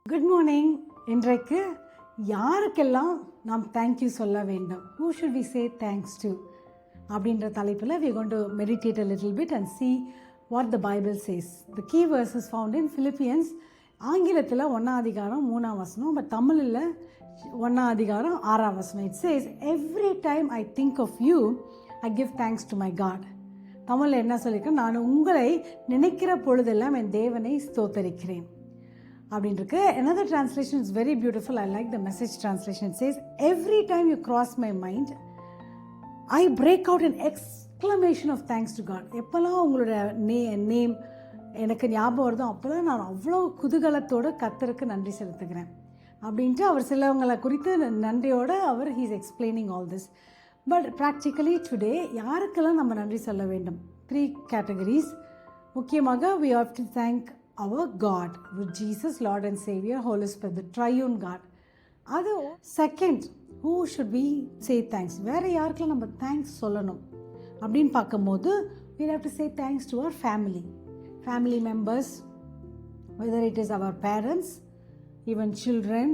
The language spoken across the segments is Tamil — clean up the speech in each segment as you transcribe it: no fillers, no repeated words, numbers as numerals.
Good morning. இன்றைக்கு யாருக்கெல்லாம் நாம் தேங்க்யூ சொல்ல வேண்டும், who should we say thanks to அப்படின்ற தலைப்பில் we are going to meditate a little bit and see what the Bible says. The key verses found in Philippians. ஆங்கிலத்தில் 1ஆம் அதிகாரம் 3ஆம் வசனம், பட் தமிழில் 1ஆம் அதிகாரம் 6ஆம் வசனம். It says, every time I think of you, I give thanks to my God. தமிழில் என்ன சொல்லியிருக்கேன், நான் உங்களை நினைக்கிற பொழுதெல்லாம் என் தேவனை ஸ்தோத்தரிக்கிறேன் அப்படின்ட்டு. Another translation is very beautiful. I like the Message translation. It says, every time you cross my mind, I break out an exclamation of thanks to God. எப்போல்லாம் உங்களோட நேம் எனக்கு ஞாபகம் வருதோ அப்போ தான் நான் அவ்வளோ குதூகலத்தோடு கர்த்தருக்கு நன்றி செலுத்துகிறேன் அப்படின்ட்டு அவர் சிலவங்களை குறித்து நன்றியோடு அவர் he is explaining all this. But practically today யாருக்கெல்லாம் நம்ம நன்றி சொல்ல வேண்டும்? 3 categories. முக்கியமாக we have to thank our God, with Jesus, Lord and Savior, Holy Spirit, the triune God. அது second, who should we say thanks? வேறு யாருக்கெல்லாம் நம்ம தேங்க்ஸ் சொல்லணும் அப்படின்னு பார்க்கும்போது we have to say thanks to our family members, whether it is our parents, even children,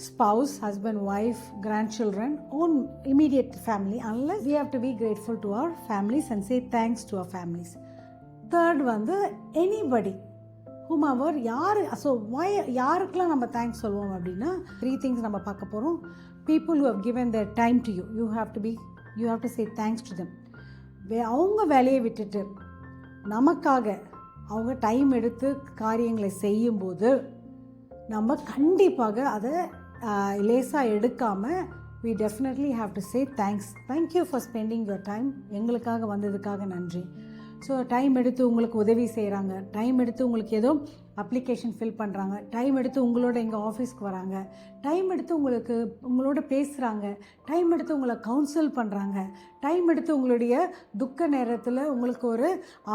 spouse, husband, wife, grandchildren, own immediate family, unless we have to be grateful to our families and say thanks to our families. Third வந்து anybody, whomever, யாருக்கெல்லாம் நம்ம தேங்க்ஸ் சொல்லுவோம் அப்படின்னா 3 things நம்ம பார்க்க போகிறோம். people who have given their time to you, you have to say thanks to them. அவங்க வேலையை விட்டுட்டு நமக்காக அவங்க டைம் எடுத்து காரியங்களை செய்யும்போது நம்ம கண்டிப்பாக அதை லேசாக எடுக்காமல் we definitely have to say thanks. Thank you for spending your time. எங்களுக்காக வந்ததுக்காக நன்றி. ஸோ டைம் எடுத்து உங்களுக்கு உதவி செய்கிறாங்க, டைம் எடுத்து உங்களுக்கு ஏதோ அப்ளிகேஷன் ஃபில் பண்ணுறாங்க, டைம் எடுத்து உங்களோட எங்கள் ஆஃபீஸ்க்கு வராங்க, டைம் எடுத்து உங்களோட பேசுகிறாங்க, டைம் எடுத்து உங்களை கவுன்சில் பண்ணுறாங்க, டைம் எடுத்து உங்களுடைய துக்க நேரத்தில் உங்களுக்கு ஒரு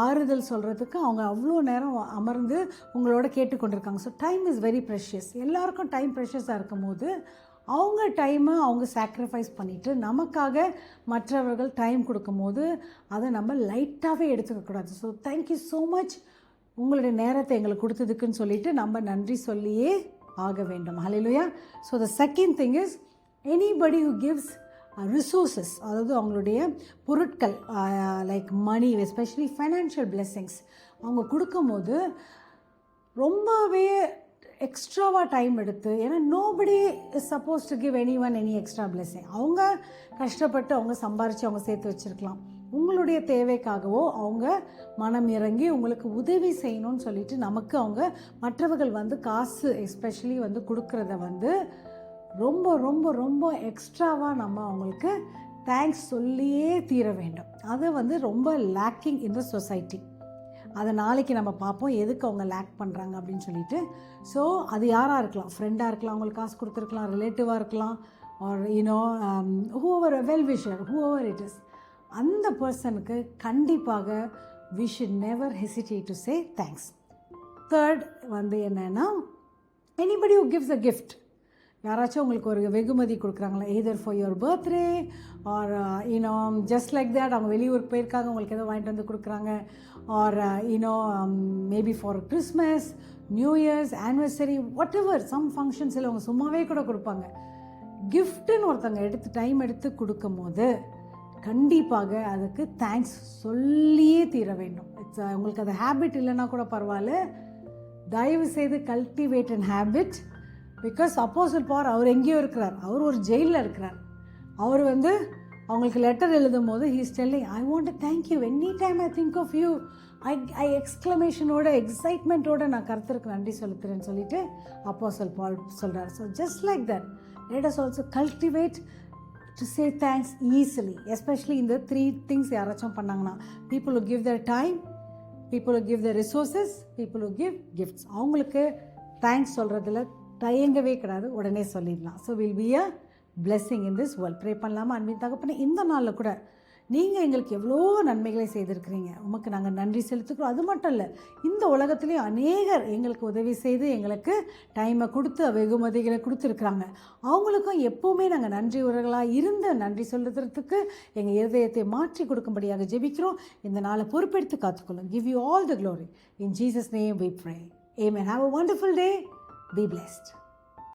ஆறுதல் சொல்கிறதுக்கு அவங்க அவ்வளோ நேரம் அமர்ந்து உங்களோட கேட்டுக்கொண்டிருக்காங்க. So time is very precious. எல்லாருக்கும் டைம் ப்ரெஷியஸாக இருக்கும் போது அவங்க டைமை அவங்க சாக்ரிஃபைஸ் பண்ணிவிட்டு நமக்காக மற்றவர்கள் டைம் கொடுக்கும்போது அதை நம்ம லைட்டாகவே எடுத்துக்கக்கூடாது. ஸோ தேங்க்யூ ஸோ மச், உங்களுடைய நேரத்தை எங்களுக்கு கொடுத்ததுக்குன்னு சொல்லிட்டு நம்ம நன்றி சொல்லியே ஆக வேண்டும். Hallelujah. So the second thing is anybody who gives resources, அதாவது அவங்களுடைய பொருட்கள், like money, especially financial blessings அவங்க கொடுக்கும்போது ரொம்பவே எக்ஸ்ட்ராவாக டைம் எடுத்து, ஏன்னா nobody is suppose to give any extra blessing. அவங்க கஷ்டப்பட்டு அவங்க சம்பாரித்து அவங்க சேர்த்து வச்சுருக்கலாம். உங்களுடைய தேவைக்காகவோ அவங்க மனம் இறங்கி உங்களுக்கு உதவி செய்யணும்னு சொல்லிட்டு நமக்கு அவங்க மற்றவர்கள் வந்து காசு எஸ்பெஷலி வந்து கொடுக்குறத வந்து ரொம்ப ரொம்ப ரொம்ப எக்ஸ்ட்ராவாக நம்ம அவங்களுக்கு தேங்க்ஸ் சொல்லியே தீர வேண்டும். அது வந்து ரொம்ப லேக்கிங் இன் த சொசைட்டி. அதை நாளைக்கு நம்ம பார்ப்போம் எதுக்கு அவங்க லேக் பண்ணுறாங்க அப்படின்னு சொல்லிட்டு. ஸோ அது யாராக இருக்கலாம், ஃப்ரெண்டாக இருக்கலாம், அவங்களுக்கு காசு கொடுத்துருக்கலாம், ரிலேட்டிவாக இருக்கலாம், or whoever well wisher, whoever it is, அந்த பர்சனுக்கு கண்டிப்பாக we should never hesitate to say thanks. Third வந்து என்னென்னா anybody who gives a gift. யாராச்சும் உங்களுக்கு ஒரு வெகுமதி கொடுக்குறாங்களா, either for your birthday or just like that, அவங்க வெளியூருக்கு போயிருக்காங்க உங்களுக்கு ஏதோ வாங்கிட்டு வந்து கொடுக்குறாங்க, or maybe for Christmas, new years, anniversary, whatever, some ஃபங்க்ஷன்ஸில் அவங்க சும்மாவே கூட கொடுப்பாங்க. கிஃப்ட்டுன்னு ஒருத்தவங்க எடுத்து டைம் எடுத்து கொடுக்கும் போது கண்டிப்பாக அதுக்கு தேங்க்ஸ் சொல்லியே தீர வேண்டும். உங்களுக்கு அது ஹேபிட் இல்லைன்னா கூட பரவாயில்ல, தயவு செய்து கல்டிவேட் அண்ட் ஹேபிட். பிகாஸ் அப்போஸ்தலர் பவுல் அவர் எங்கேயோ இருக்கிறார், அவர் ஒரு ஜெயிலில் இருக்கிறார். அவர் வந்து அவங்களுக்கு லெட்டர் எழுதும் போது he is telling, I want to thank you any time I think of you. I எக்ஸ்க்ளமேஷனோட எக்ஸைட்மெண்ட்டோட நான் கர்த்தருக்கு நன்றி செலுத்துறேன்னு சொல்லிட்டு அப்போஸ்தலர் பவுல் சொல்கிறார். So just like that let us also cultivate to say thanks easily, especially in the 3 things யாராச்சும் பண்ணாங்கன்னா, people who give their time, people who give their resources, people who give gifts. அவங்களுக்கு தேங்க்ஸ் சொல்கிறதுல தயங்கவே கிடையாது, உடனே சொல்லிடலாம். So will be a blessing in this world. Pray பண்ணலாமா? அன்பின் தகப்பனே, இந்த நாளில் கூட நீங்கள் எங்களுக்கு எவ்வளோ நன்மைகளை செய்திருக்கிறீங்க, உமக்கு நாங்கள் நன்றி செலுத்துக்கிறோம். அது மட்டும் இல்லை, இந்த உலகத்துலேயும் அநேகர் எங்களுக்கு உதவி செய்து எங்களுக்கு டைமை கொடுத்து வெகுமதிகளை கொடுத்துருக்குறாங்க. அவங்களுக்கும் எப்போவுமே நாங்கள் நன்றி உறர்களாக இருந்து நன்றி சொல்லுறதுக்கு எங்கள் இருதயத்தை மாற்றி கொடுக்கும்படியாக ஜெபிக்கிறோம். இந்த நாளை பொறுப்பெடுத்து காத்துக்கொள்ளும். Give you all the glory. In Jesus name we pray. Amen. Have a wonderful day. Be blessed.